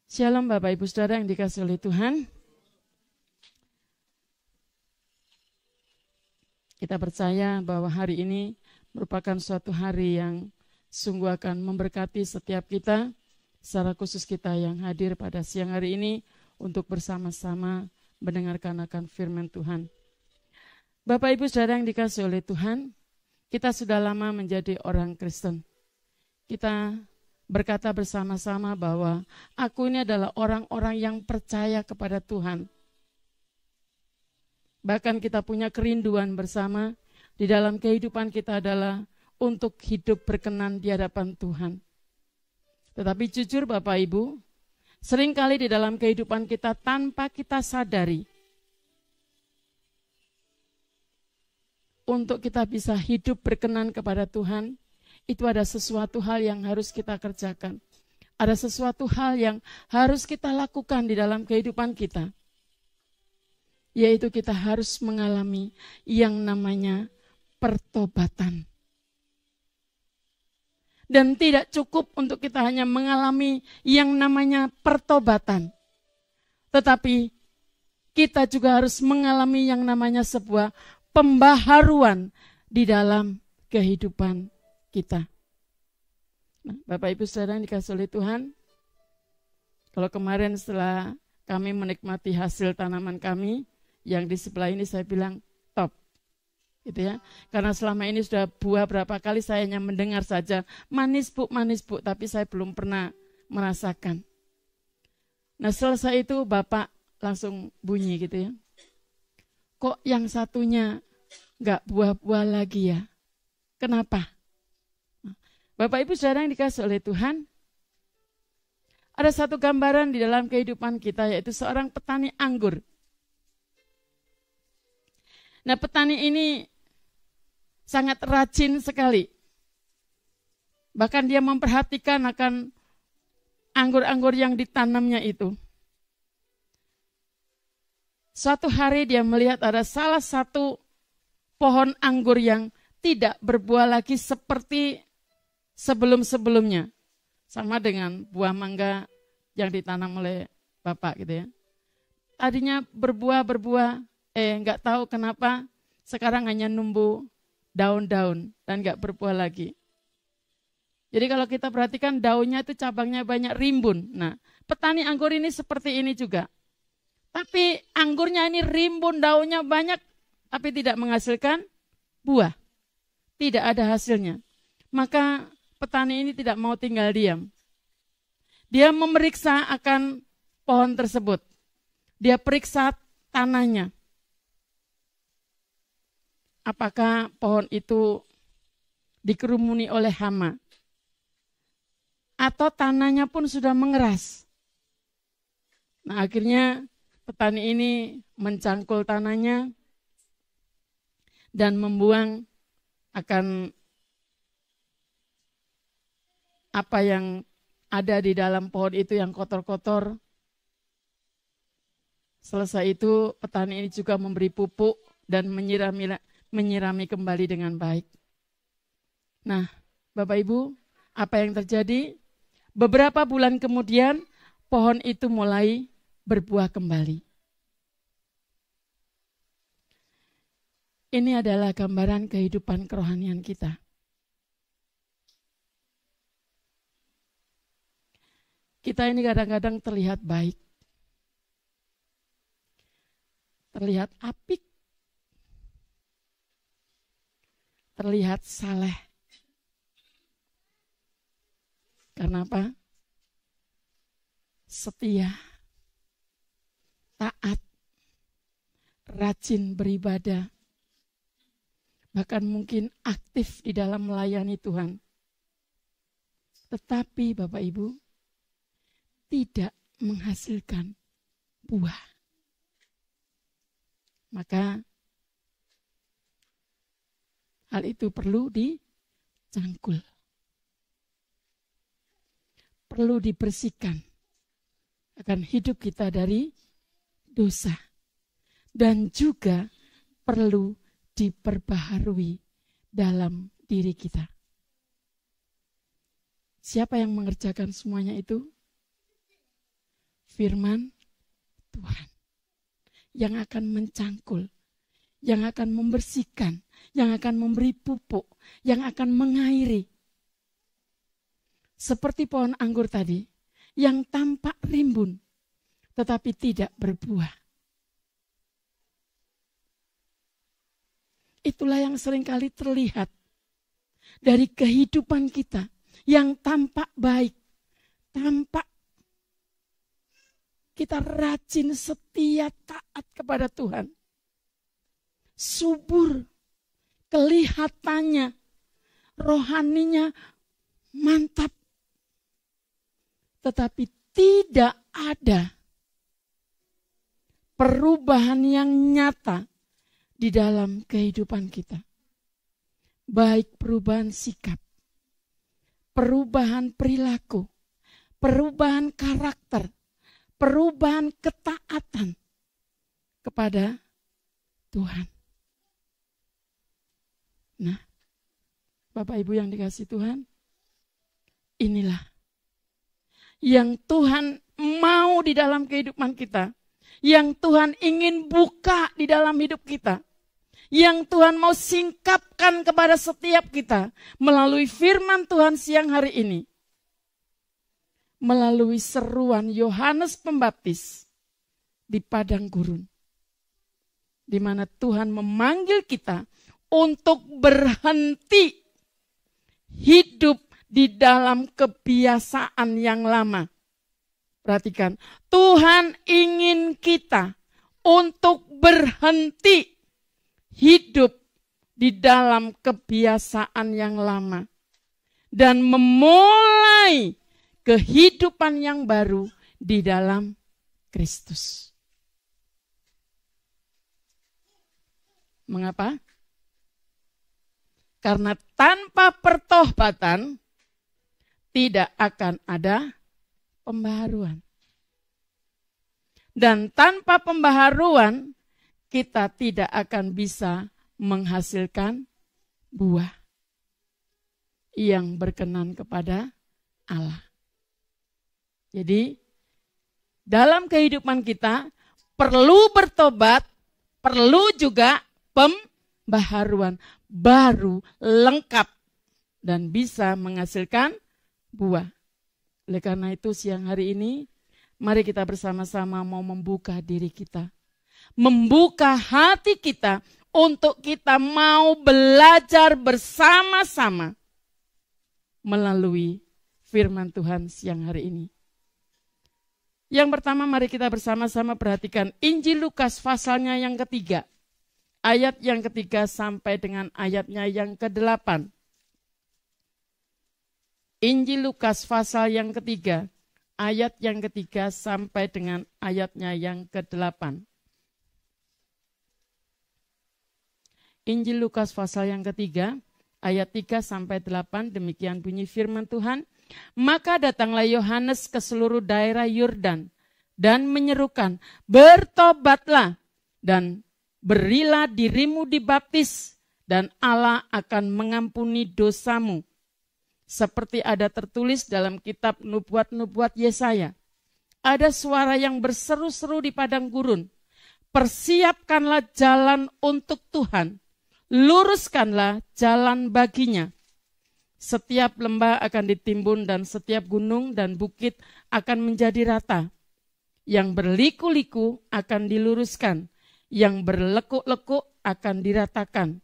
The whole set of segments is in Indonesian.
Shalom Bapak Ibu Saudara yang dikasihi oleh Tuhan. Kita percaya bahwa hari ini merupakan suatu hari yang sungguh akan memberkati setiap kita, secara khusus kita yang hadir pada siang hari ini untuk bersama-sama mendengarkan akan firman Tuhan. Bapak Ibu Saudara yang dikasihi oleh Tuhan, kita sudah lama menjadi orang Kristen. Kita berkata bersama-sama bahwa aku ini adalah orang-orang yang percaya kepada Tuhan. Bahkan kita punya kerinduan bersama di dalam kehidupan kita adalah untuk hidup berkenan di hadapan Tuhan. Tetapi jujur Bapak Ibu, seringkali di dalam kehidupan kita tanpa kita sadari, untuk kita bisa hidup berkenan kepada Tuhan, itu ada sesuatu hal yang harus kita kerjakan. Ada sesuatu hal yang harus kita lakukan di dalam kehidupan kita. Yaitu kita harus mengalami yang namanya pertobatan. Dan tidak cukup untuk kita hanya mengalami yang namanya pertobatan. Tetapi kita juga harus mengalami yang namanya sebuah pembaharuan di dalam kehidupan kita. Nah, Bapak Ibu Saudara yang dikasihi oleh Tuhan, kalau kemarin setelah kami menikmati hasil tanaman kami, yang di sebelah ini saya bilang top, gitu ya. Karena selama ini sudah buah berapa kali saya hanya mendengar saja, manis bu, tapi saya belum pernah merasakan. Nah selesai itu Bapak langsung bunyi gitu ya. Kok yang satunya nggak buah-buah lagi ya? Kenapa? Bapak Ibu Saudara yang dikasihi oleh Tuhan, ada satu gambaran di dalam kehidupan kita yaitu seorang petani anggur. Nah petani ini sangat rajin sekali. Bahkan dia memperhatikan akan anggur-anggur yang ditanamnya itu. Suatu hari dia melihat ada salah satu pohon anggur yang tidak berbuah lagi seperti sebelum-sebelumnya. Sama dengan buah mangga yang ditanam oleh Bapak gitu ya. Tadinya berbuah, nggak tahu kenapa sekarang hanya numbuh daun-daun dan nggak berbuah lagi. Jadi kalau kita perhatikan daunnya itu cabangnya banyak rimbun. Nah, petani anggur ini seperti ini juga. Tapi anggurnya ini rimbun, daunnya banyak, tapi tidak menghasilkan buah. Tidak ada hasilnya. Maka petani ini tidak mau tinggal diam. Dia memeriksa akan pohon tersebut. Dia periksa tanahnya. Apakah pohon itu dikerumuni oleh hama? Atau tanahnya pun sudah mengeras? Nah akhirnya petani ini mencangkul tanahnya dan membuang akan apa yang ada di dalam pohon itu yang kotor-kotor. Selesai itu petani ini juga memberi pupuk dan menyirami kembali dengan baik. Nah, Bapak Ibu, apa yang terjadi? Beberapa bulan kemudian, pohon itu mulai berbuah kembali. Ini adalah gambaran kehidupan kerohanian kita. Kita ini kadang-kadang terlihat baik, terlihat apik, terlihat saleh. Karena apa? Setia, taat, rajin beribadah, bahkan mungkin aktif di dalam melayani Tuhan. Tetapi Bapak Ibu, tidak menghasilkan buah. Maka hal itu perlu dicangkul. Perlu dibersihkan akan hidup kita dari dosa. Dan juga perlu diperbaharui dalam diri kita. Siapa yang mengerjakan semuanya itu? firman Tuhan yang akan mencangkul, yang akan membersihkan, yang akan memberi pupuk, yang akan mengairi. Seperti pohon anggur tadi, yang tampak rimbun, tetapi tidak berbuah. Itulah yang seringkali terlihat dari kehidupan kita yang tampak baik, tampak kita rajin, setia, taat kepada Tuhan. Subur, kelihatannya, rohaninya mantap. Tetapi tidak ada perubahan yang nyata di dalam kehidupan kita. Baik perubahan sikap, perubahan perilaku, perubahan karakter, perubahan ketaatan kepada Tuhan. Nah, Bapak Ibu yang dikasihi Tuhan, inilah yang Tuhan mau di dalam kehidupan kita, yang Tuhan ingin buka di dalam hidup kita, yang Tuhan mau singkapkan kepada setiap kita melalui firman Tuhan siang hari ini, melalui seruan Yohanes Pembaptis di padang gurun, di mana Tuhan memanggil kita untuk berhenti hidup di dalam kebiasaan yang lama. Perhatikan, Tuhan ingin kita untuk berhenti hidup di dalam kebiasaan yang lama dan memulai kehidupan yang baru di dalam Kristus. Mengapa? Karena tanpa pertobatan tidak akan ada pembaharuan. Dan tanpa pembaharuan kita tidak akan bisa menghasilkan buah yang berkenan kepada Allah. Jadi dalam kehidupan kita perlu bertobat, perlu juga pembaharuan baru, lengkap, dan bisa menghasilkan buah. Oleh karena itu siang hari ini, mari kita bersama-sama mau membuka diri kita. Membuka hati kita untuk kita mau belajar bersama-sama melalui firman Tuhan siang hari ini. Yang pertama mari kita bersama-sama perhatikan Injil Lukas pasalnya yang ketiga. Ayat yang ketiga sampai dengan ayatnya yang ke-8. Injil Lukas pasal yang ketiga, ayat yang ketiga sampai dengan ayatnya yang ke-8. Injil Lukas pasal yang ketiga, ayat 3 sampai 8, demikian bunyi firman Tuhan. Maka datanglah Yohanes ke seluruh daerah Yordan dan menyerukan, bertobatlah dan berilah dirimu dibaptis dan Allah akan mengampuni dosamu. Seperti ada tertulis dalam kitab nubuat-nubuat Yesaya. Ada suara yang berseru-seru di padang gurun. Persiapkanlah jalan untuk Tuhan. Luruskanlah jalan baginya. Setiap lembah akan ditimbun dan setiap gunung dan bukit akan menjadi rata. Yang berliku-liku akan diluruskan. Yang berlekuk-lekuk akan diratakan.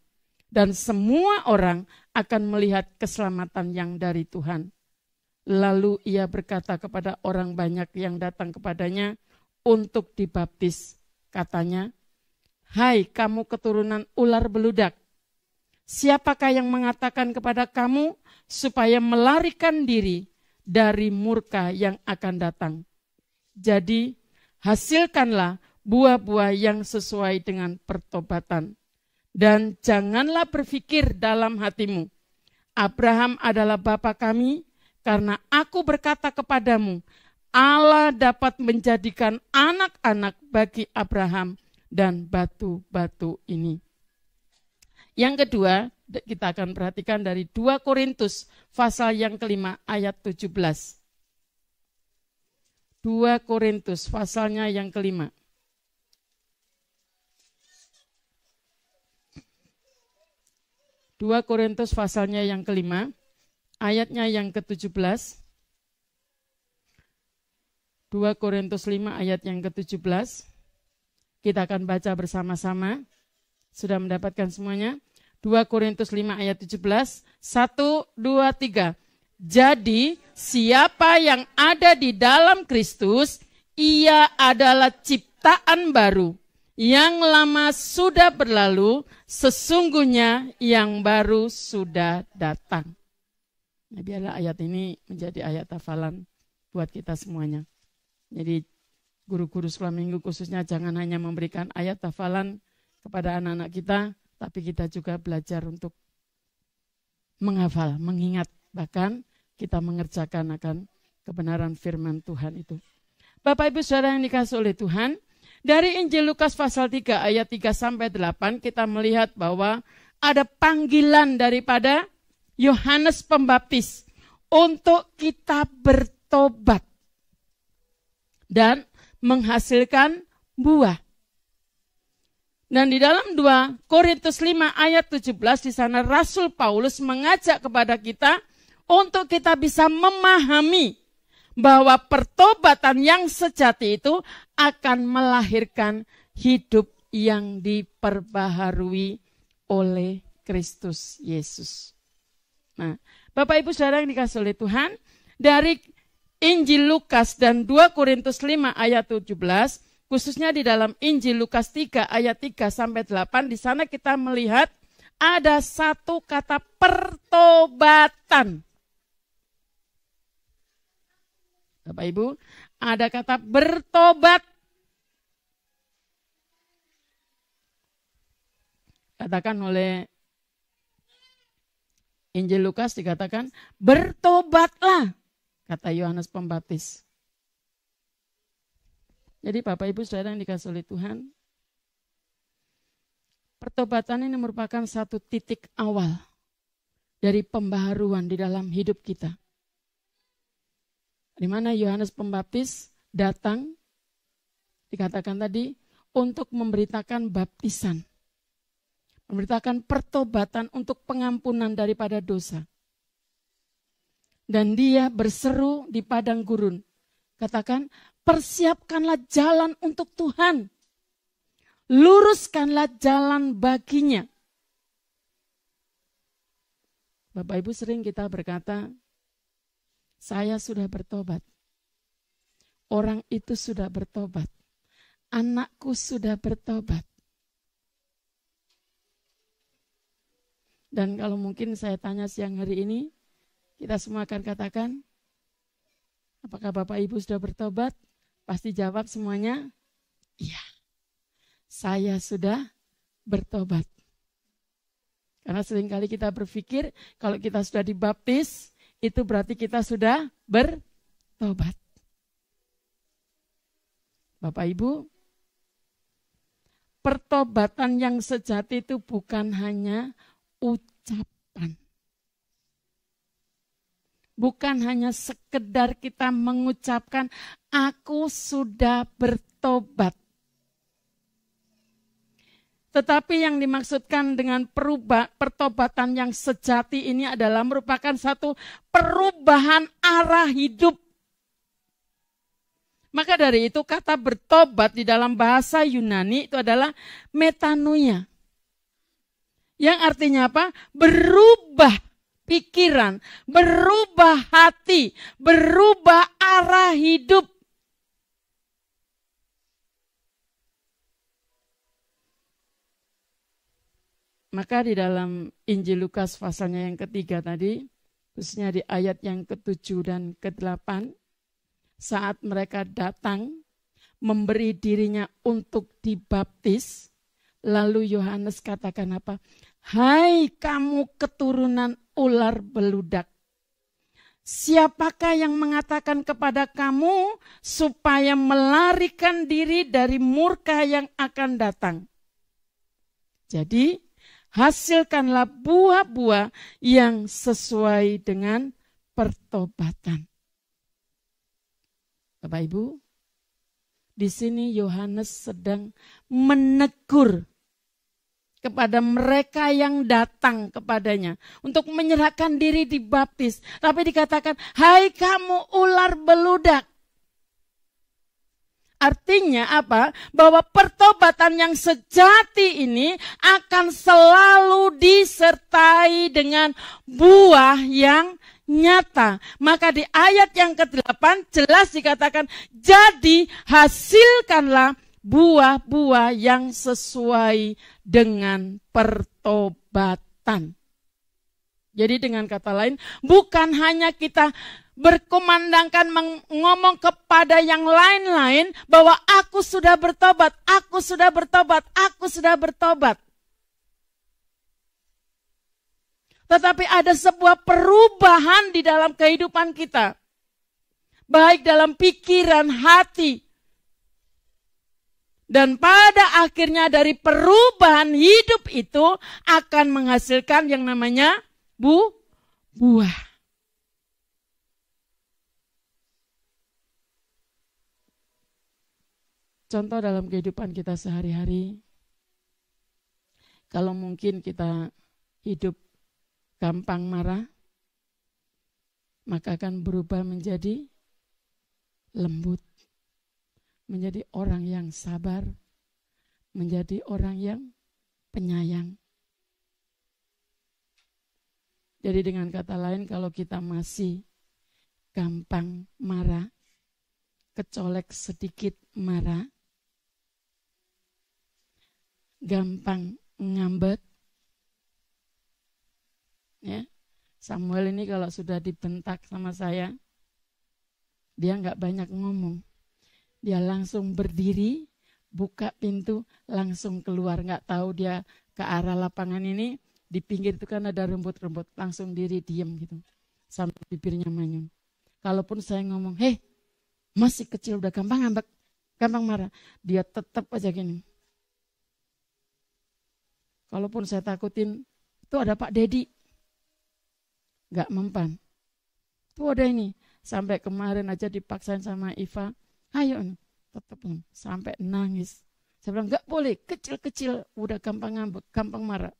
Dan semua orang akan melihat keselamatan yang dari Tuhan. Lalu ia berkata kepada orang banyak yang datang kepadanya untuk dibaptis. Katanya, hai kamu keturunan ular beludak, siapakah yang mengatakan kepada kamu supaya melarikan diri dari murka yang akan datang? Jadi hasilkanlah buah-buah yang sesuai dengan pertobatan. Dan janganlah berpikir dalam hatimu, Abraham adalah bapa kami, karena aku berkata kepadamu, Allah dapat menjadikan anak-anak bagi Abraham dan batu-batu ini. Yang kedua, kita akan perhatikan dari 2 Korintus pasal yang kelima ayat 17. 2 Korintus pasalnya yang kelima. 2 Korintus pasalnya yang kelima, ayatnya yang ke-17. 2 Korintus 5 ayat yang ke-17. Kita akan baca bersama-sama. Sudah mendapatkan semuanya? 2 Korintus 5 ayat 17. 1, 2, 3. Jadi siapa yang ada di dalam Kristus, ia adalah ciptaan baru. Yang lama sudah berlalu, sesungguhnya yang baru sudah datang. Nah, biarlah ayat ini menjadi ayat hafalan buat kita semuanya. Jadi guru-guru sekolah minggu khususnya jangan hanya memberikan ayat hafalan kepada anak-anak kita, tapi kita juga belajar untuk menghafal, mengingat, bahkan kita mengerjakan akan kebenaran firman Tuhan itu. Bapak Ibu Saudara yang dikasihi oleh Tuhan, dari Injil Lukas pasal 3 ayat 3-8 kita melihat bahwa ada panggilan daripada Yohanes Pembaptis untuk kita bertobat dan menghasilkan buah. Dan di dalam 2 Korintus 5 ayat 17 di sana Rasul Paulus mengajak kepada kita untuk kita bisa memahami bahwa pertobatan yang sejati itu akan melahirkan hidup yang diperbaharui oleh Kristus Yesus. Nah, Bapak Ibu Saudara yang dikasihi oleh Tuhan, dari Injil Lukas dan 2 Korintus 5 ayat 17, khususnya di dalam Injil Lukas 3 ayat 3-8, di sana kita melihat ada satu kata pertobatan. Bapak Ibu, ada kata bertobat. Katakan oleh Injil Lukas dikatakan, bertobatlah, kata Yohanes Pembaptis. Jadi Bapak Ibu Saudara yang dikasihi oleh Tuhan, pertobatan ini merupakan satu titik awal dari pembaharuan di dalam hidup kita. Di mana Yohanes Pembaptis datang, dikatakan tadi, untuk memberitakan baptisan. Memberitakan pertobatan untuk pengampunan daripada dosa. Dan dia berseru di padang gurun. Katakan, persiapkanlah jalan untuk Tuhan. Luruskanlah jalan baginya. Bapak Ibu sering kita berkata, saya sudah bertobat. Orang itu sudah bertobat. Anakku sudah bertobat. Dan kalau mungkin saya tanya siang hari ini, kita semua akan katakan, apakah Bapak Ibu sudah bertobat? Pasti jawab semuanya, iya. Saya sudah bertobat. Karena seringkali kita berpikir, kalau kita sudah dibaptis, itu berarti kita sudah bertobat. Bapak Ibu, pertobatan yang sejati itu bukan hanya ucapan. Bukan hanya sekedar kita mengucapkan, aku sudah bertobat. Tetapi yang dimaksudkan dengan pertobatan yang sejati ini adalah merupakan satu perubahan arah hidup. Maka dari itu kata bertobat di dalam bahasa Yunani itu adalah metanoia. Yang artinya apa? Berubah pikiran, berubah hati, berubah arah hidup. Maka di dalam Injil Lukas pasalnya yang ketiga tadi, khususnya di ayat yang ke-7 dan ke-8, saat mereka datang memberi dirinya untuk dibaptis, lalu Yohanes katakan apa? Hai kamu keturunan ular beludak, siapakah yang mengatakan kepada kamu supaya melarikan diri dari murka yang akan datang? Jadi, hasilkanlah buah-buah yang sesuai dengan pertobatan. Bapak Ibu, di sini Yohanes sedang menegur kepada mereka yang datang kepadanya untuk menyerahkan diri dibaptis. Tapi dikatakan, hai kamu ular beludak. Artinya apa? Bahwa pertobatan yang sejati ini akan selalu disertai dengan buah yang nyata. Maka di ayat yang ke-8 jelas dikatakan, jadi hasilkanlah buah-buah yang sesuai dengan pertobatan. Jadi dengan kata lain, bukan hanya kita berkumandangkan ngomong kepada yang lain-lain bahwa aku sudah bertobat, aku sudah bertobat, aku sudah bertobat. Tetapi ada sebuah perubahan di dalam kehidupan kita. Baik dalam pikiran, hati. Dan pada akhirnya dari perubahan hidup itu akan menghasilkan yang namanya buah. Contoh dalam kehidupan kita sehari-hari, kalau mungkin kita hidup gampang marah, maka akan berubah menjadi lembut, menjadi orang yang sabar, menjadi orang yang penyayang. Jadi dengan kata lain, kalau kita masih gampang marah, kecolek sedikit marah, gampang ngambek, ya. Samuel ini kalau sudah dibentak sama saya, dia nggak banyak ngomong, dia langsung berdiri, buka pintu, langsung keluar. Nggak tahu dia ke arah lapangan ini, di pinggir itu kan ada rumput-rumput, langsung diri diem gitu, sampai bibirnya manyun. Kalaupun saya ngomong, hei masih kecil udah gampang ngambek, gampang marah, dia tetap aja gini. Kalaupun saya takutin, itu ada Pak Dedi, gak mempan. Itu ada ini, sampai kemarin aja dipaksain sama Iva, ayo, tetap sampai nangis. Saya bilang gak boleh, kecil-kecil udah gampang ngambek, gampang marah.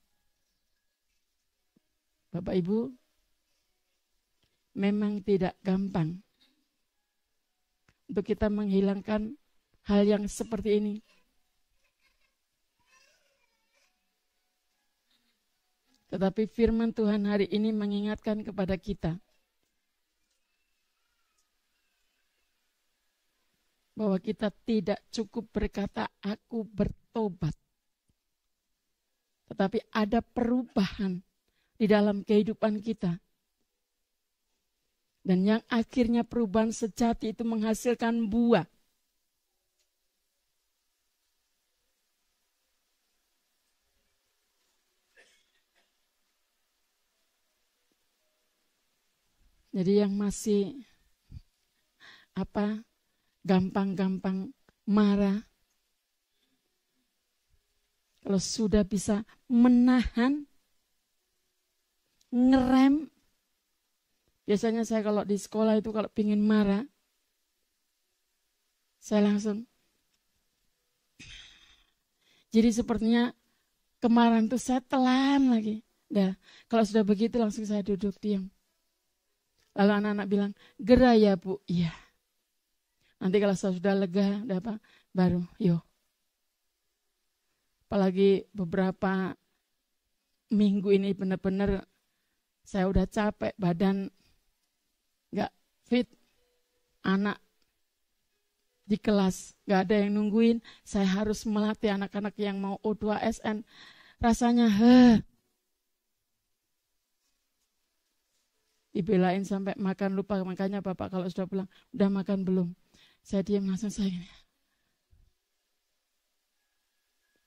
Bapak Ibu, memang tidak gampang untuk kita menghilangkan hal yang seperti ini. Tetapi firman Tuhan hari ini mengingatkan kepada kita bahwa kita tidak cukup berkata aku bertobat. Tetapi ada perubahan di dalam kehidupan kita. Dan yang akhirnya perubahan sejati itu menghasilkan buah. Jadi yang masih gampang-gampang marah, kalau sudah bisa menahan, ngerem. Biasanya saya kalau di sekolah itu kalau pingin marah, saya langsung. Jadi sepertinya kemarahan itu saya telan lagi. Nah, kalau sudah begitu langsung saya duduk diam. Lalu anak-anak bilang, gerah ya Bu? Iya. Nanti kalau saya sudah lega, baru yuk. Apalagi beberapa minggu ini benar-benar saya udah capek, badan gak fit, anak di kelas gak ada yang nungguin, saya harus melatih anak-anak yang mau O2SN. Rasanya dibelain sampai makan lupa. Makanya Bapak kalau sudah pulang, udah makan belum? Saya diam langsung saya.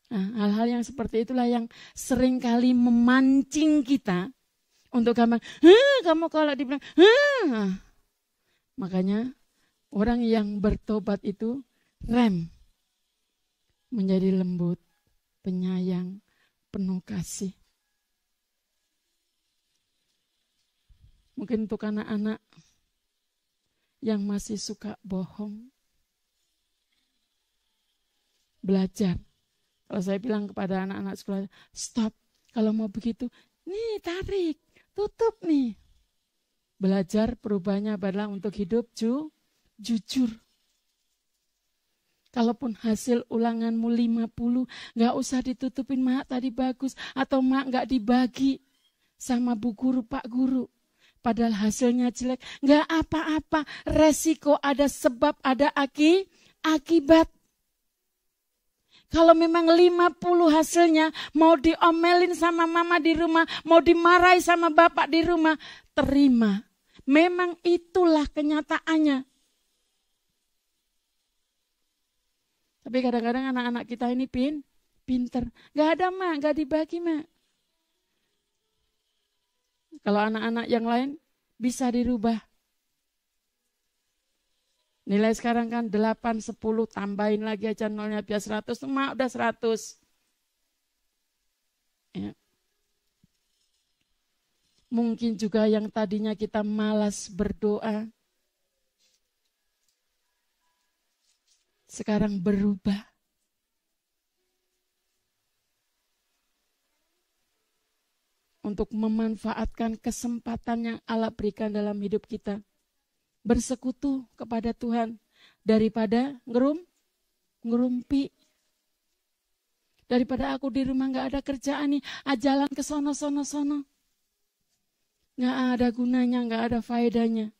Nah, hal-hal yang seperti itulah yang seringkali memancing kita untuk gampang, kamu kalau dibilang, makanya orang yang bertobat itu rem, menjadi lembut, penyayang, penuh kasih. Mungkin untuk anak-anak yang masih suka bohong. Belajar. Kalau saya bilang kepada anak-anak sekolah, stop. Kalau mau begitu, nih tarik, tutup nih. Belajar perubahannya adalah untuk hidup jujur. Kalaupun hasil ulanganmu 50, gak usah ditutupin, mak tadi bagus. Atau mak gak dibagi sama bu guru, pak guru. Padahal hasilnya jelek. Gak apa-apa, resiko ada sebab, ada akibat. Kalau memang 50 hasilnya, mau diomelin sama mama di rumah, mau dimarahi sama bapak di rumah, terima. Memang itulah kenyataannya. Tapi kadang-kadang anak-anak kita ini pinter. Gak ada mak, gak dibagi mak. Kalau anak-anak yang lain bisa dirubah. Nilai sekarang kan 8, 10, tambahin lagi aja nolnya biar 100, mak udah 100. Ya. Mungkin juga yang tadinya kita malas berdoa, sekarang berubah. Untuk memanfaatkan kesempatan yang Allah berikan dalam hidup kita. Bersekutu kepada Tuhan daripada ngerumpi. Daripada aku di rumah gak ada kerjaan nih, jalan ke sono. Gak ada gunanya, gak ada faedahnya.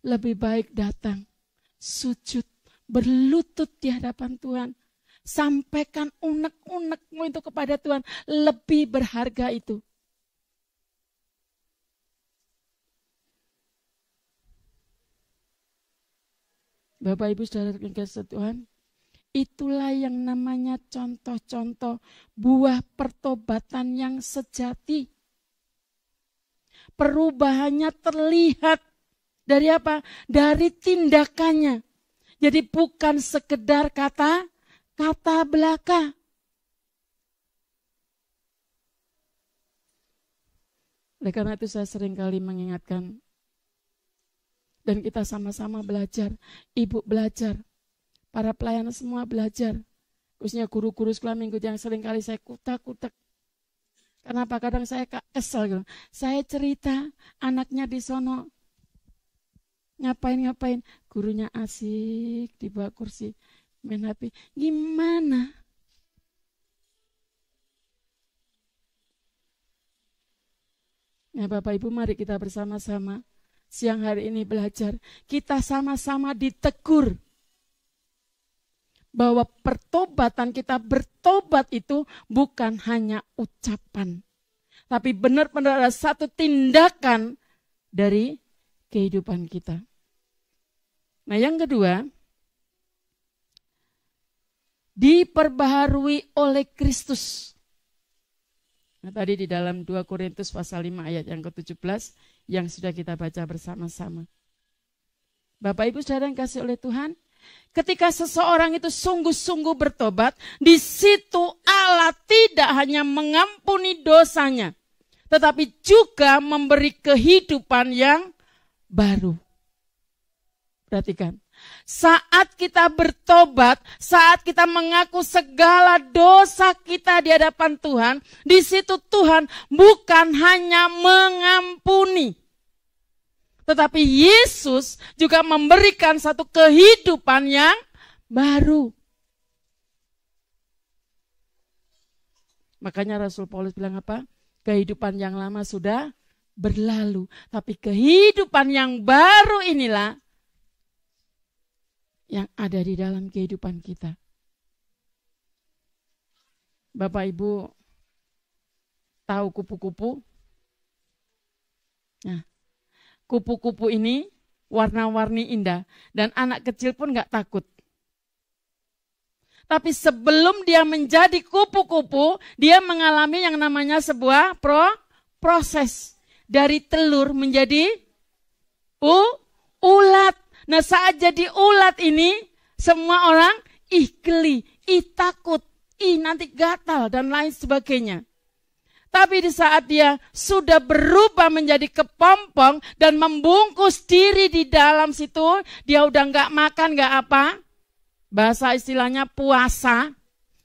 Lebih baik datang, sujud, berlutut di hadapan Tuhan. Sampaikan unek-unekmu itu kepada Tuhan. Lebih berharga itu. Bapak Ibu Saudara yang dikasihi Tuhan, itulah yang namanya contoh-contoh buah pertobatan yang sejati. Perubahannya terlihat dari apa? Dari tindakannya. Jadi bukan sekedar kata belaka. Oleh karena itu saya seringkali mengingatkan, dan kita sama-sama belajar, ibu belajar, para pelayan semua belajar, khususnya guru-guru sekolah minggu yang seringkali saya kutak-kutak. Kenapa? Kadang saya kesel gitu. Saya cerita anaknya di sono ngapain, gurunya asik di bawah kursi main HP. Gimana? Ya Bapak Ibu, mari kita bersama-sama siang hari ini belajar. Kita sama-sama ditegur bahwa pertobatan kita bertobat itu bukan hanya ucapan, tapi benar-benar ada satu tindakan dari kehidupan kita. Nah, yang kedua, diperbaharui oleh Kristus. Nah, tadi di dalam 2 Korintus pasal 5 ayat yang ke-17 yang sudah kita baca bersama-sama. Bapak Ibu Saudara yang kasih oleh Tuhan, ketika seseorang itu sungguh-sungguh bertobat, di situ Allah tidak hanya mengampuni dosanya, tetapi juga memberi kehidupan yang baru. Perhatikan, saat kita bertobat, saat kita mengaku segala dosa kita di hadapan Tuhan, di situ Tuhan bukan hanya mengampuni, tetapi Yesus juga memberikan satu kehidupan yang baru. Makanya Rasul Paulus bilang apa? Kehidupan yang lama sudah berlalu, tapi kehidupan yang baru inilah yang ada di dalam kehidupan kita. Bapak Ibu tahu kupu-kupu? Nah, kupu-kupu ini warna-warni indah dan anak kecil pun gak takut. Tapi sebelum dia menjadi kupu-kupu, dia mengalami yang namanya sebuah proses. Dari telur menjadi ulat. Nah, saat jadi ulat ini, semua orang geli, takut, nanti gatal dan lain sebagainya. Tapi di saat dia sudah berubah menjadi kepompong dan membungkus diri di dalam situ, dia udah nggak makan, nggak apa. Bahasa istilahnya puasa.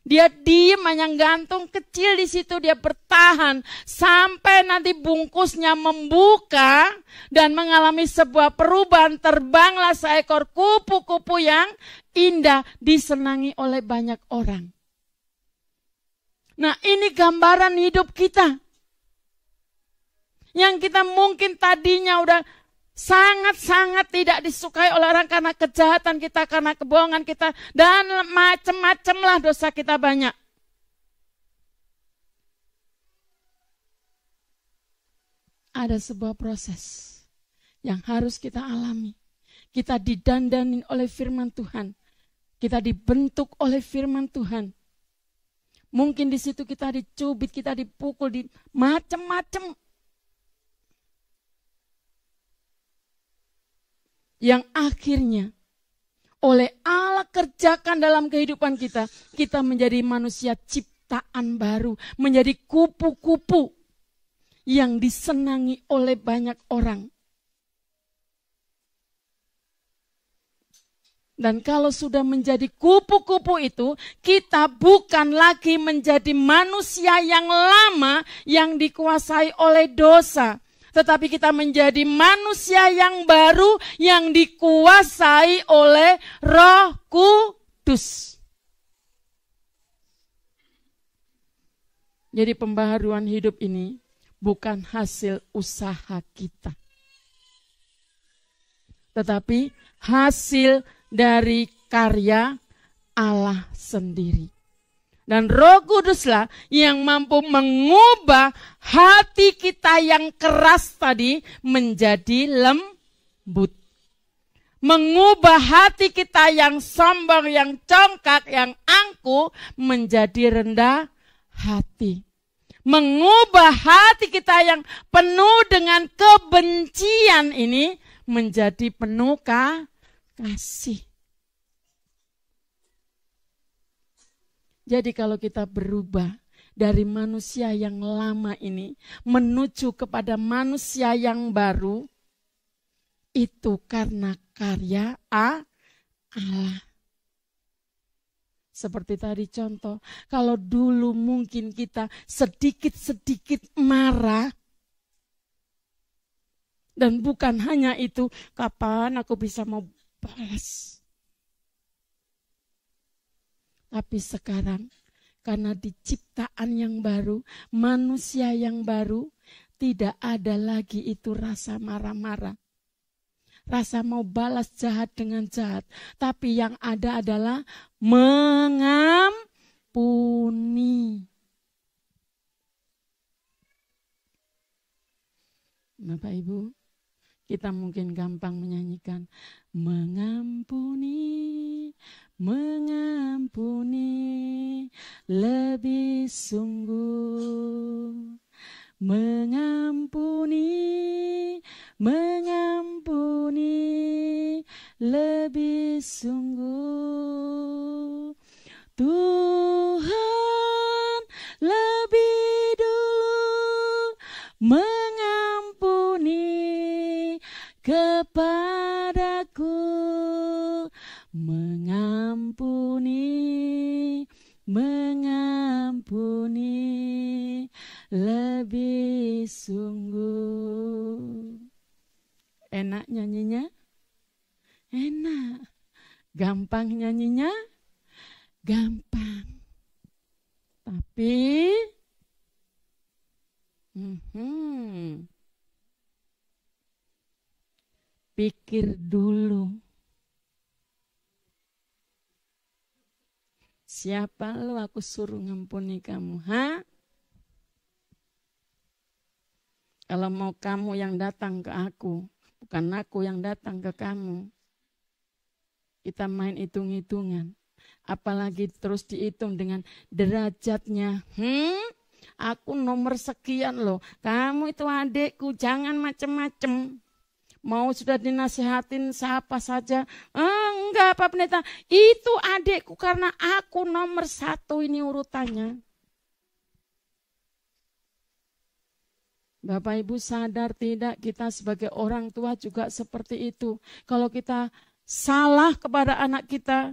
Dia diem hanya gantung kecil di situ, dia bertahan sampai nanti bungkusnya membuka dan mengalami sebuah perubahan. Terbanglah seekor kupu-kupu yang indah, disenangi oleh banyak orang. Nah, ini gambaran hidup kita. Yang kita mungkin tadinya udah sangat-sangat tidak disukai oleh orang karena kejahatan kita, karena kebohongan kita, dan macam-macam lah dosa kita banyak. Ada sebuah proses yang harus kita alami. Kita didandanin oleh firman Tuhan. Kita dibentuk oleh firman Tuhan. Mungkin di situ kita dicubit, kita dipukul, di macam-macam. Yang akhirnya oleh Allah kerjakan dalam kehidupan kita, kita menjadi manusia ciptaan baru, menjadi kupu-kupu yang disenangi oleh banyak orang. Dan kalau sudah menjadi kupu-kupu itu, kita bukan lagi menjadi manusia yang lama yang dikuasai oleh dosa. Tetapi kita menjadi manusia yang baru yang dikuasai oleh Roh Kudus. Jadi pembaharuan hidup ini bukan hasil usaha kita. Tetapi hasil dari karya Allah sendiri. Dan Roh Kuduslah yang mampu mengubah hati kita yang keras tadi menjadi lembut. Mengubah hati kita yang sombong, yang congkak, yang angkuh menjadi rendah hati. Mengubah hati kita yang penuh dengan kebencian ini menjadi penuh kasih. Jadi kalau kita berubah dari manusia yang lama ini menuju kepada manusia yang baru, itu karena karya Allah. Seperti tadi contoh, kalau dulu mungkin kita sedikit-sedikit marah, dan bukan hanya itu, kapan aku bisa mau balas. Tapi sekarang, karena diciptaan yang baru, manusia yang baru, tidak ada lagi itu rasa marah-marah. Rasa mau balas jahat dengan jahat. Tapi yang ada adalah mengampuni. Bapak Ibu, kita mungkin gampang menyanyikan mengampuni, mengampuni lebih sungguh, mengampuni, mengampuni lebih sungguh. Tuhan lebih dulu mengampuni kepadaku, mengampuni, mengampuni lebih sungguh. Enak nyanyinya? Enak. Gampang nyanyinya? Gampang. Tapi pikir dulu. Siapa lu aku suruh ngampuni kamu, ha? Kalau mau kamu yang datang ke aku, bukan aku yang datang ke kamu. Kita main hitung-hitungan. Apalagi terus dihitung dengan derajatnya. Aku nomor sekian loh. Kamu itu adekku, jangan macem-macem. Mau sudah dinasihatin siapa saja. Enggak Pak Pendeta, itu adekku karena aku nomor 1 ini urutannya. Bapak Ibu sadar tidak, kita sebagai orang tua juga seperti itu. Kalau kita salah kepada anak kita,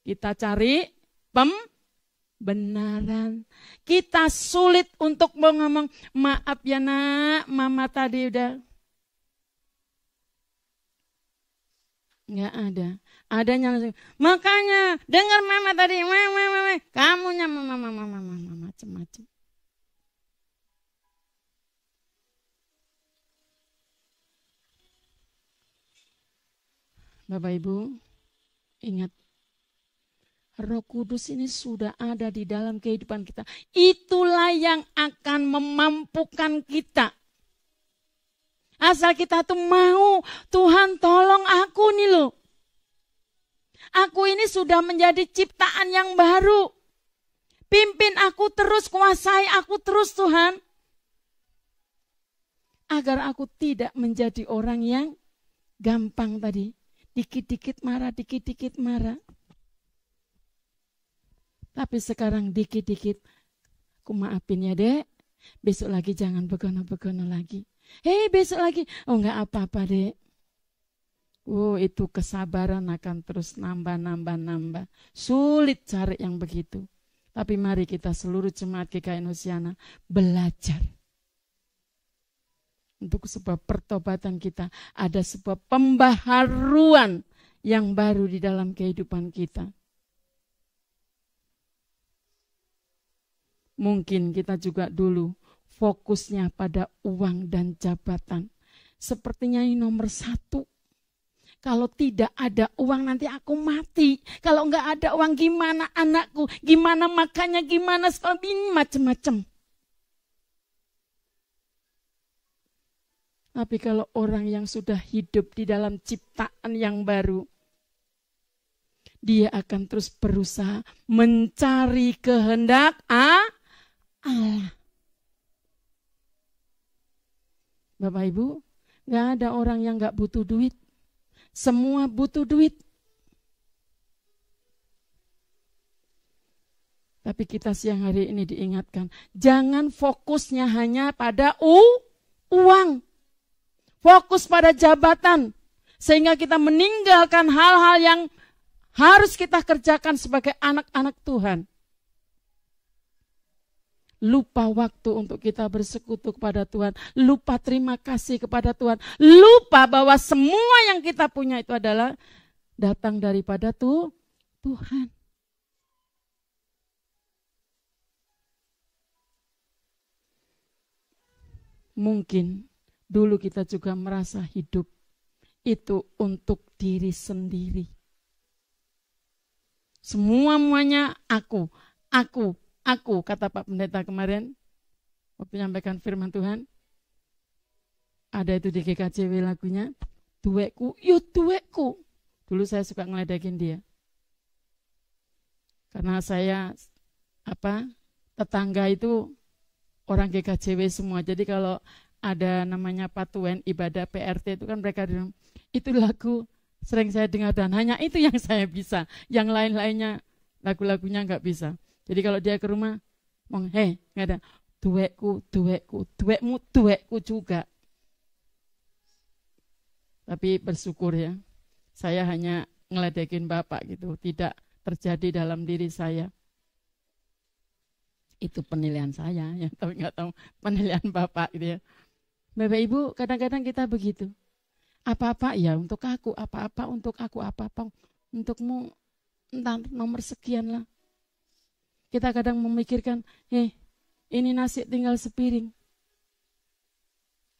kita cari pembenaran. Kita sulit untuk ngomong, maaf ya nak, mama tadi udah. Enggak ada. Adanya langsung, makanya dengar mama tadi, mama, kamunya mama, macam-macam. Bapak Ibu, ingat, Roh Kudus ini sudah ada di dalam kehidupan kita. Itulah yang akan memampukan kita. Asal kita tuh mau, Tuhan tolong aku nih loh. Aku ini sudah menjadi ciptaan yang baru. Pimpin aku terus, kuasai aku terus Tuhan. Agar aku tidak menjadi orang yang gampang tadi. Dikit-dikit marah, dikit-dikit marah. Tapi sekarang dikit-dikit, aku maafin ya dek. Besok lagi jangan begono-begono lagi. Hei besok lagi, oh enggak apa-apa dek. Oh itu kesabaran akan terus nambah. Sulit cari yang begitu. Tapi mari kita seluruh jemaat GKI Hosiana belajar. Untuk sebuah pertobatan kita, ada sebuah pembaharuan yang baru di dalam kehidupan kita. Mungkin kita juga dulu fokusnya pada uang dan jabatan. Sepertinya ini nomor 1. Kalau tidak ada uang nanti aku mati. Kalau enggak ada uang gimana anakku, gimana makannya, gimana sekolah, ini macam-macam. Tapi kalau orang yang sudah hidup di dalam ciptaan yang baru, dia akan terus berusaha mencari kehendak Allah. Bapak Ibu, gak ada orang yang gak butuh duit. Semua butuh duit. Tapi kita siang hari ini diingatkan, jangan fokusnya hanya pada uang. Fokus pada jabatan. Sehingga kita meninggalkan hal-hal yang harus kita kerjakan sebagai anak-anak Tuhan. Lupa waktu untuk kita bersekutu kepada Tuhan. Lupa terima kasih kepada Tuhan. Lupa bahwa semua yang kita punya itu adalah datang daripada Tuhan. Mungkin dulu kita juga merasa hidup itu untuk diri sendiri. Semuanya aku, kata Pak Pendeta kemarin, waktu menyampaikan firman Tuhan. Ada itu di GKJW lagunya, duweku, yuk duweku. Dulu saya suka ngeledekin dia. Karena saya, tetangga itu orang GKJW semua. Jadi kalau ada namanya Patuen ibadah PRT itu kan mereka bilang, itu lagu sering saya dengar dan hanya itu yang saya bisa. Yang lain-lainnya lagu-lagunya nggak bisa. Jadi kalau dia ke rumah, ngomong, nggak ada, duweku, duwekmu, duweku juga. Tapi bersyukur ya, saya hanya ngeledekin Bapak gitu, tidak terjadi dalam diri saya. Itu penilaian saya, ya, tapi nggak tahu penilaian Bapak gitu ya. Bapak Ibu, kadang-kadang kita begitu. Apa-apa ya untuk aku, apa-apa untuk aku, apa-apa untukmu, entah nomor sekian lah. Kita kadang memikirkan, ini nasi tinggal sepiring.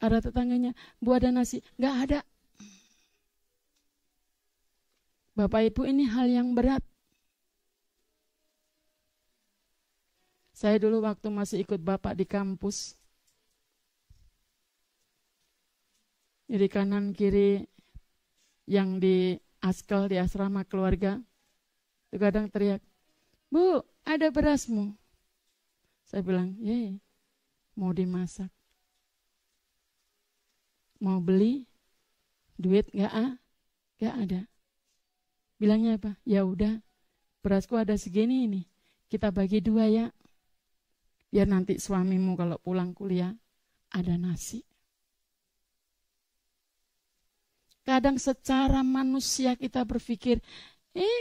Ada tetangganya, Bu ada nasi, nggak ada. Bapak Ibu, ini hal yang berat. Saya dulu waktu masih ikut Bapak di kampus, jadi kanan kiri yang di askel di asrama keluarga, itu kadang teriak, Bu, ada berasmu? Saya bilang, mau dimasak. Mau beli, duit nggak ada. Bilangnya apa? Ya udah, berasku ada segini ini, kita bagi 2 ya. Biar nanti suamimu kalau pulang kuliah ada nasi. Kadang secara manusia kita berpikir,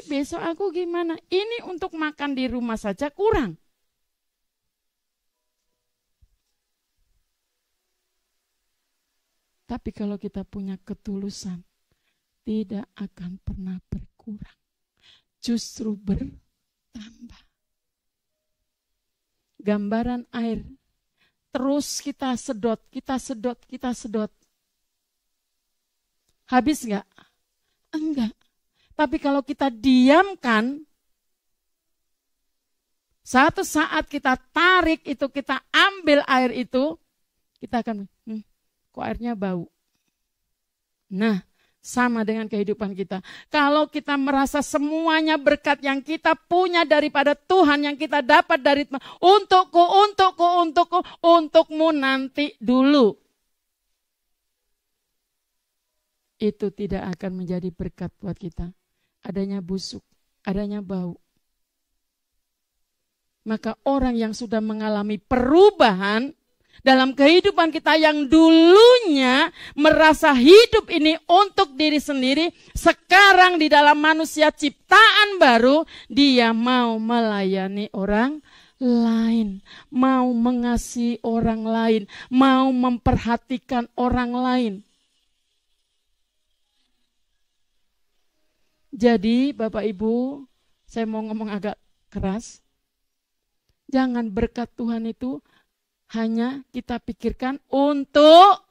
besok aku gimana? Ini untuk makan di rumah saja kurang. Tapi kalau kita punya ketulusan, tidak akan pernah berkurang. Justru bertambah. Gambaran air. Terus kita sedot, kita sedot, kita sedot. Habis enggak? Enggak. Tapi kalau kita diamkan, satu saat kita tarik itu, kita ambil air itu, kita akan, kok airnya bau. Nah, sama dengan kehidupan kita. Kalau kita merasa semuanya berkat yang kita punya daripada Tuhan, yang kita dapat dari Tuhan, untukmu nanti dulu. Itu tidak akan menjadi berkat buat kita. Adanya busuk, adanya bau. Maka orang yang sudah mengalami perubahan dalam kehidupan kita yang dulunya merasa hidup ini untuk diri sendiri, sekarang di dalam manusia ciptaan baru, dia mau melayani orang lain, mau mengasihi orang lain, mau memperhatikan orang lain. Jadi Bapak Ibu, saya mau ngomong agak keras. Jangan berkat Tuhan itu hanya kita pikirkan untukku.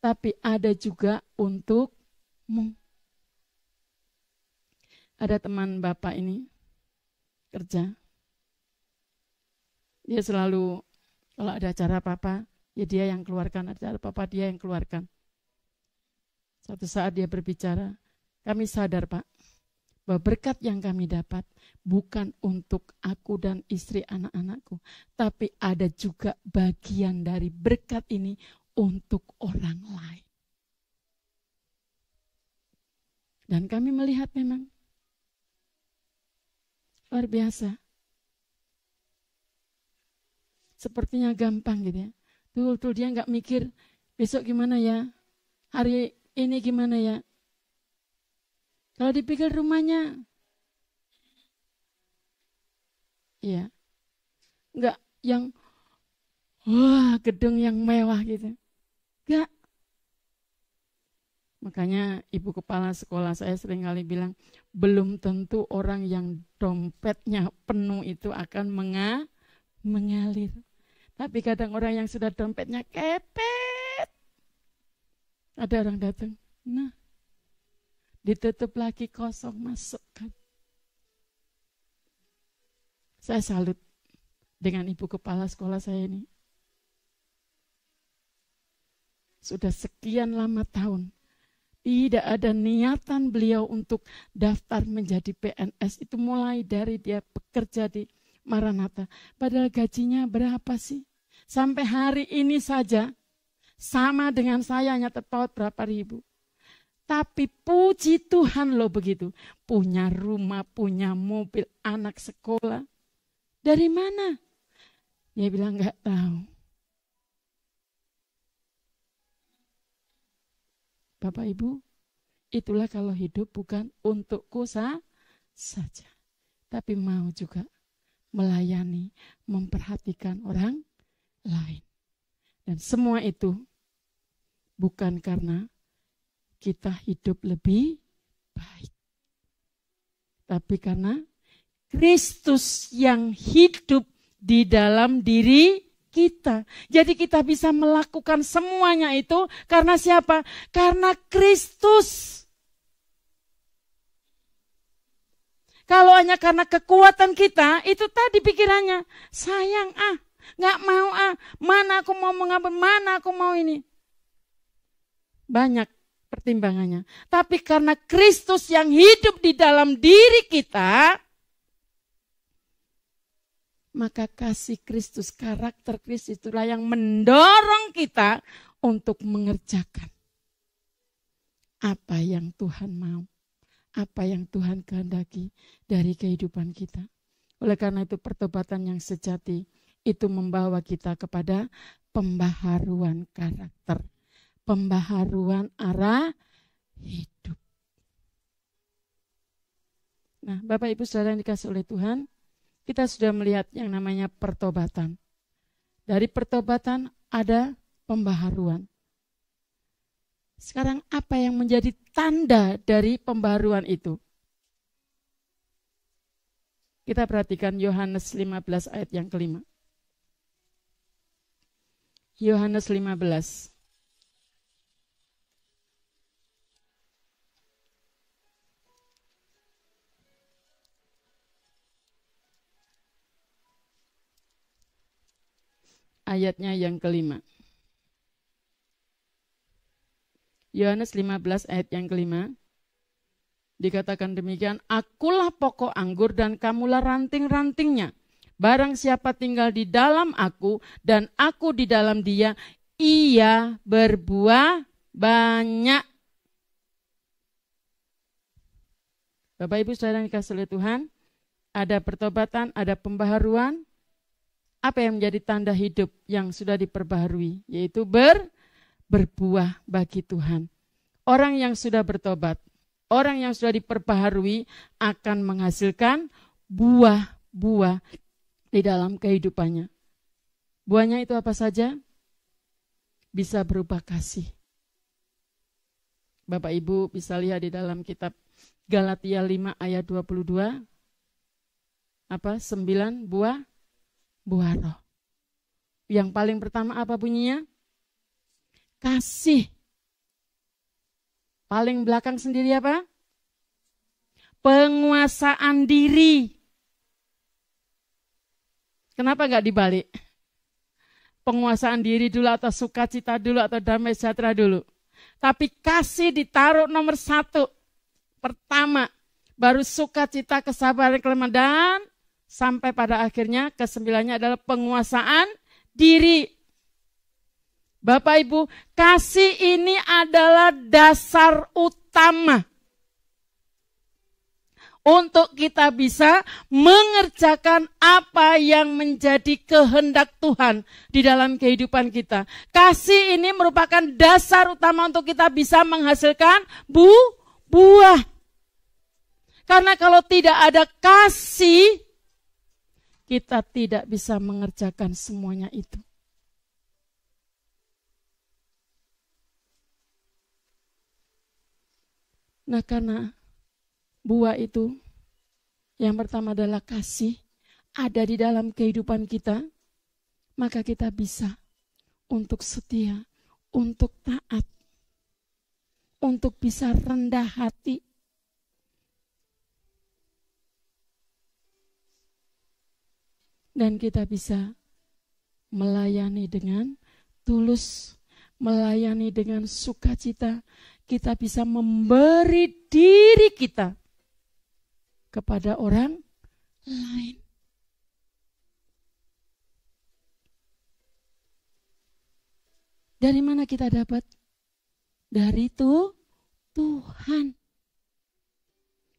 Tapi ada juga untukmu. Ada teman Bapak ini kerja. Dia selalu kalau ada acara apa-apa, ya dia yang keluarkan, acara apa-apa dia yang keluarkan. Suatu saat dia berbicara, kami sadar Pak, bahwa berkat yang kami dapat bukan untuk aku dan istri anak-anakku, tapi ada juga bagian dari berkat ini untuk orang lain. Dan kami melihat memang luar biasa. Sepertinya gampang gitu ya. Betul-betul dia nggak mikir besok gimana ya, hari ini gimana ya. Kalau dipikir rumahnya, ya, enggak yang, gedung yang mewah gitu. Enggak. Makanya ibu kepala sekolah saya sering kali bilang, belum tentu orang yang dompetnya penuh itu akan mengalir. Tapi kadang orang yang sudah dompetnya kepet, ada orang datang, nah, ditutup lagi kosong, masukkan. Saya salut dengan ibu kepala sekolah saya ini. Sudah sekian lama tahun, tidak ada niatan beliau untuk daftar menjadi PNS. Itu mulai dari dia bekerja di Maranatha. Padahal gajinya berapa sih? Sampai hari ini saja, sama dengan saya hanya terpaut berapa ribu. Tapi puji Tuhan loh begitu. Punya rumah, punya mobil, anak sekolah. Dari mana? Dia bilang enggak tahu. Bapak Ibu, itulah kalau hidup bukan untukku saja. Tapi mau juga melayani, memperhatikan orang lain. Dan semua itu bukan karena kita hidup lebih baik. Tapi karena Kristus yang hidup di dalam diri kita. Jadi kita bisa melakukan semuanya itu karena siapa? Karena Kristus. Kalau hanya karena kekuatan kita, itu tadi pikirannya, sayang nggak mau mana aku mau mengapa, mana aku mau ini. Banyak pertimbangannya. Tapi karena Kristus yang hidup di dalam diri kita, maka kasih Kristus, karakter Kristus itulah yang mendorong kita untuk mengerjakan apa yang Tuhan mau, apa yang Tuhan kehendaki dari kehidupan kita. Oleh karena itu pertobatan yang sejati itu membawa kita kepada pembaharuan karakter, pembaharuan arah hidup. Nah, Bapak Ibu Saudara yang dikasihi oleh Tuhan, kita sudah melihat yang namanya pertobatan. Dari pertobatan ada pembaharuan. Sekarang apa yang menjadi tanda dari pembaharuan itu? Kita perhatikan Yohanes 15 ayat yang kelima. Yohanes 15. Ayatnya yang kelima. Yohanes 15 ayat yang kelima. Dikatakan demikian, akulah pokok anggur dan kamulah ranting-rantingnya. Barang siapa tinggal di dalam aku dan aku di dalam dia, ia berbuah banyak. Bapak Ibu Saudara yang dikasihi oleh Tuhan, ada pertobatan, ada pembaharuan. Apa yang menjadi tanda hidup yang sudah diperbaharui? Yaitu berbuah bagi Tuhan. Orang yang sudah bertobat, orang yang sudah diperbaharui akan menghasilkan buah-buah di dalam kehidupannya. Buahnya itu apa saja? Bisa berupa kasih. Bapak Ibu bisa lihat di dalam kitab Galatia 5 ayat 22. Apa? 9 buah roh. Yang paling pertama apa bunyinya? Kasih. Paling belakang sendiri apa? Penguasaan diri. Kenapa enggak dibalik? Penguasaan diri dulu atau sukacita dulu atau damai sejahtera dulu. Tapi kasih ditaruh nomor 1. Pertama, baru sukacita, kesabaran, kelemahan, dan sampai pada akhirnya ke-9 adalah penguasaan diri. Bapak Ibu, kasih ini adalah dasar utama untuk kita bisa mengerjakan apa yang menjadi kehendak Tuhan di dalam kehidupan kita. Kasih ini merupakan dasar utama untuk kita bisa menghasilkan buah. Karena kalau tidak ada kasih, kita tidak bisa mengerjakan semuanya itu. Nah, karena buah itu yang pertama adalah kasih ada di dalam kehidupan kita, maka kita bisa untuk setia, untuk taat, untuk bisa rendah hati. Dan kita bisa melayani dengan tulus, melayani dengan sukacita. Kita bisa memberi diri kita kepada orang lain. Dari mana kita dapat? Dari Tuhan.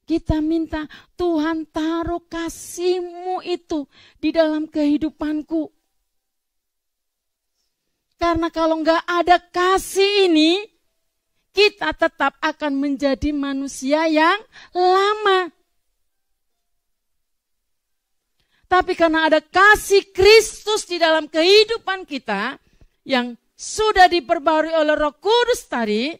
Kita minta, Tuhan taruh kasih-Mu itu di dalam kehidupanku. Karena kalau enggak ada kasih ini, kita tetap akan menjadi manusia yang lama. Tapi karena ada kasih Kristus di dalam kehidupan kita, yang sudah diperbarui oleh Roh Kudus tadi,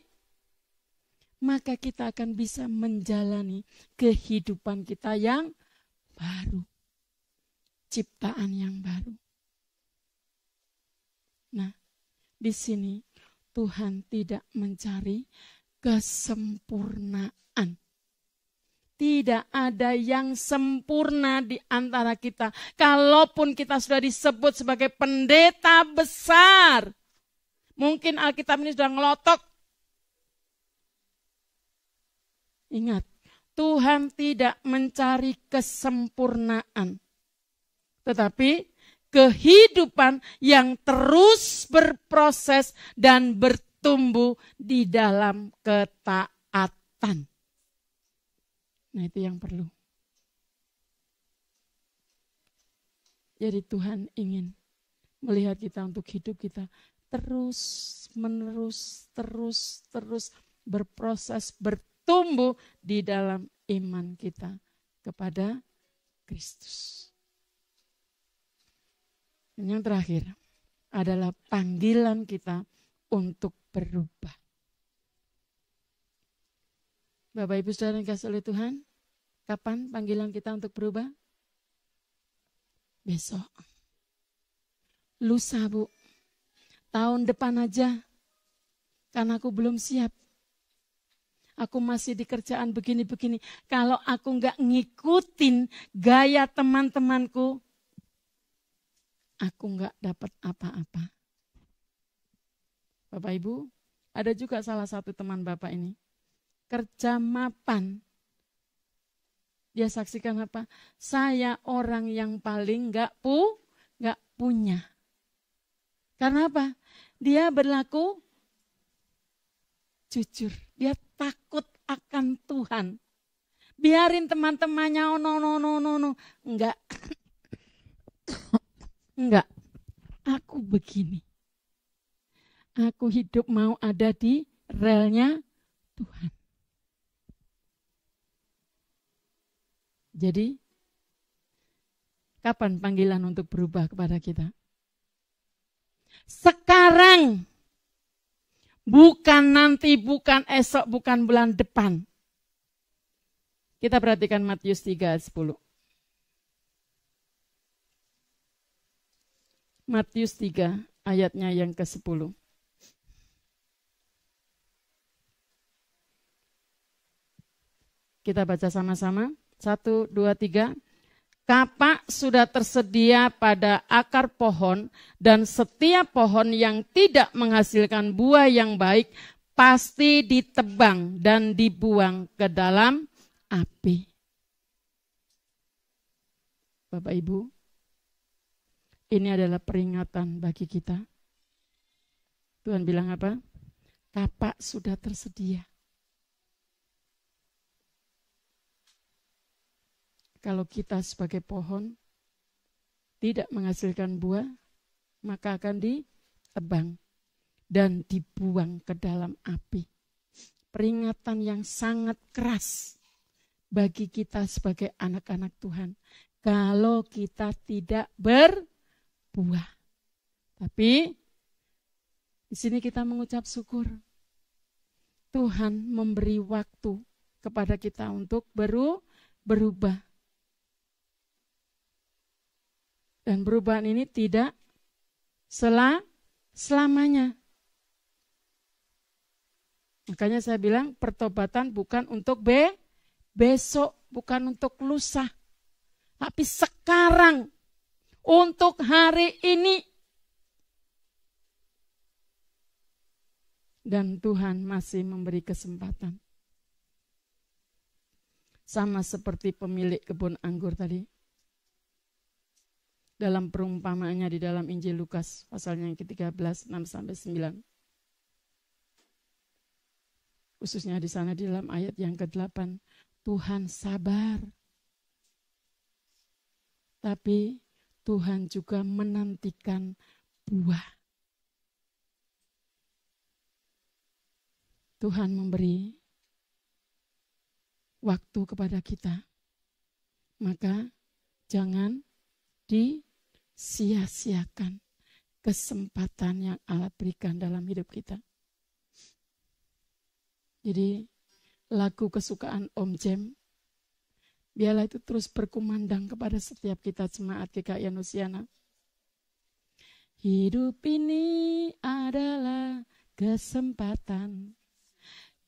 maka kita akan bisa menjalani kehidupan kita yang baru. Ciptaan yang baru. Nah, di sini Tuhan tidak mencari kesempurnaan. Tidak ada yang sempurna di antara kita. Kalaupun kita sudah disebut sebagai pendeta besar, mungkin Alkitab ini sudah ngelotok. Ingat, Tuhan tidak mencari kesempurnaan, tetapi kehidupan yang terus berproses dan bertumbuh di dalam ketaatan. Nah, itu yang perlu. Jadi Tuhan ingin melihat kita untuk hidup kita terus menerus, terus berproses, bertumbuh di dalam iman kita kepada Kristus. Dan yang terakhir adalah panggilan kita untuk berubah. Bapak Ibu Saudara yang dikasihi oleh Tuhan, kapan panggilan kita untuk berubah? Besok. Lusa, Bu. Tahun depan aja. Karena aku belum siap. Aku masih di kerjaan begini-begini. Kalau aku nggak ngikutin gaya teman-temanku, aku nggak dapat apa-apa. Bapak Ibu, ada juga salah satu teman Bapak ini. Kerja mapan. Dia saksikan apa? Saya orang yang paling nggak punya. Karena apa? Dia berlaku jujur. Dia takut akan Tuhan. Biarin teman-temannya, no. Enggak. Enggak. Aku begini. Aku hidup mau ada di relnya Tuhan. Jadi, kapan panggilan untuk berubah kepada kita? Sekarang, bukan nanti, bukan esok, bukan bulan depan. Kita perhatikan Matius 3 ayat 10. Matius 3 ayatnya yang ke-10. Kita baca sama-sama. 1, 2, 3. Kapak sudah tersedia pada akar pohon, dan setiap pohon yang tidak menghasilkan buah yang baik pasti ditebang dan dibuang ke dalam api. Bapak Ibu, ini adalah peringatan bagi kita. Tuhan bilang apa? Kapak sudah tersedia. Kalau kita sebagai pohon tidak menghasilkan buah, maka akan ditebang dan dibuang ke dalam api. Peringatan yang sangat keras bagi kita sebagai anak-anak Tuhan. Kalau kita tidak berbuah. Tapi di sini kita mengucap syukur. Tuhan memberi waktu kepada kita untuk berubah. Dan perubahan ini tidak selamanya. Makanya saya bilang pertobatan bukan untuk besok, bukan untuk lusa. Tapi sekarang, untuk hari ini. Dan Tuhan masih memberi kesempatan. Sama seperti pemilik kebun anggur tadi. Dalam perumpamaannya di dalam Injil Lukas pasalnya yang ke-13, 6-9. Khususnya di sana di dalam ayat yang ke-8. Tuhan sabar. Tapi Tuhan juga menantikan buah. Tuhan memberi waktu kepada kita. Maka jangan disia-siakan kesempatan yang Allah berikan dalam hidup kita. Jadi lagu kesukaan Om Jem, biarlah itu terus berkumandang kepada setiap kita jemaat GKI Anusiana. Hidup ini adalah kesempatan.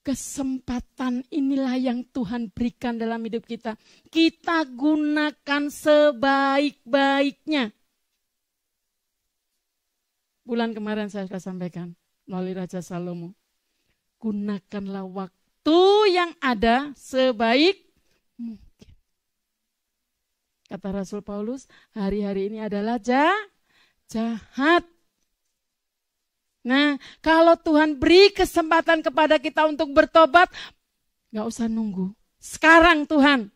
Kesempatan inilah yang Tuhan berikan dalam hidup kita. Kita gunakan sebaik-baiknya. Bulan kemarin saya sudah sampaikan melalui Raja Salomo. Gunakanlah waktu yang ada sebaik mungkin. Kata Rasul Paulus, hari-hari ini adalah jahat. Nah, kalau Tuhan beri kesempatan kepada kita untuk bertobat, gak usah nunggu. Sekarang Tuhan,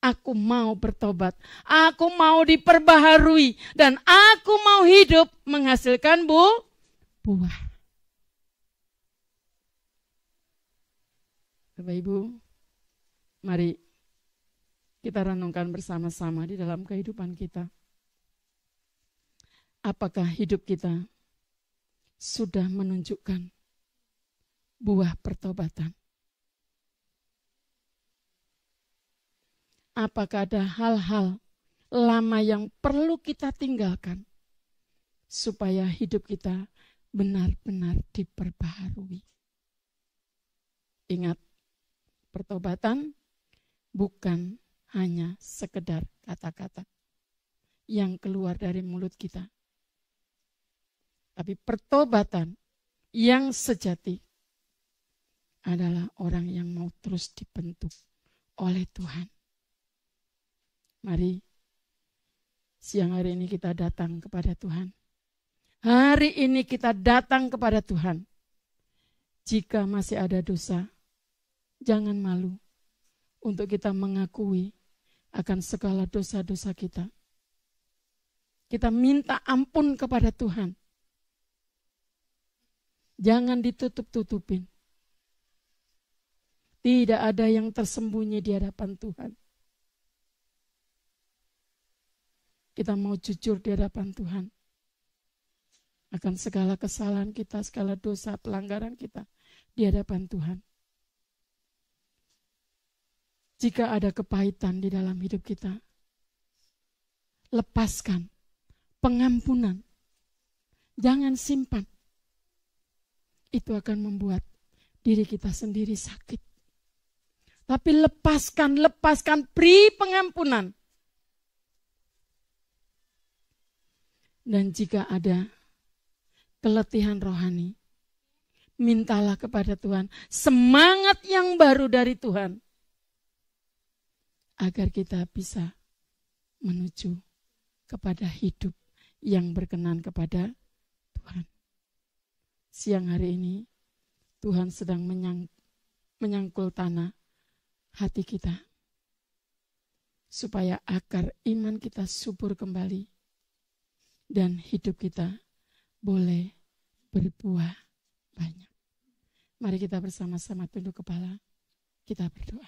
Aku mau bertobat, aku mau diperbaharui, dan aku mau hidup menghasilkan buah. Bapak Ibu, mari kita renungkan bersama-sama di dalam kehidupan kita. Apakah hidup kita sudah menunjukkan buah pertobatan? Apakah ada hal-hal lama yang perlu kita tinggalkan supaya hidup kita benar-benar diperbaharui? Ingat, pertobatan bukan hanya sekedar kata-kata yang keluar dari mulut kita. Tapi pertobatan yang sejati adalah orang yang mau terus dibentuk oleh Tuhan. Mari siang hari ini kita datang kepada Tuhan. Hari ini kita datang kepada Tuhan. Jika masih ada dosa, jangan malu untuk kita mengakui akan segala dosa-dosa kita. Kita minta ampun kepada Tuhan. Jangan ditutup-tutupin. Tidak ada yang tersembunyi di hadapan Tuhan. Kita mau jujur di hadapan Tuhan akan segala kesalahan kita, segala dosa, pelanggaran kita di hadapan Tuhan. Jika ada kepahitan di dalam hidup kita, lepaskan pengampunan. Jangan simpan. Itu akan membuat diri kita sendiri sakit. Tapi lepaskan, beri pengampunan. Dan jika ada keletihan rohani, mintalah kepada Tuhan semangat yang baru dari Tuhan. Agar kita bisa menuju kepada hidup yang berkenan kepada Tuhan. Siang hari ini Tuhan sedang menyangkul tanah hati kita. Supaya akar iman kita subur kembali. Dan hidup kita boleh berbuah banyak. Mari kita bersama-sama tunduk kepala, kita berdoa.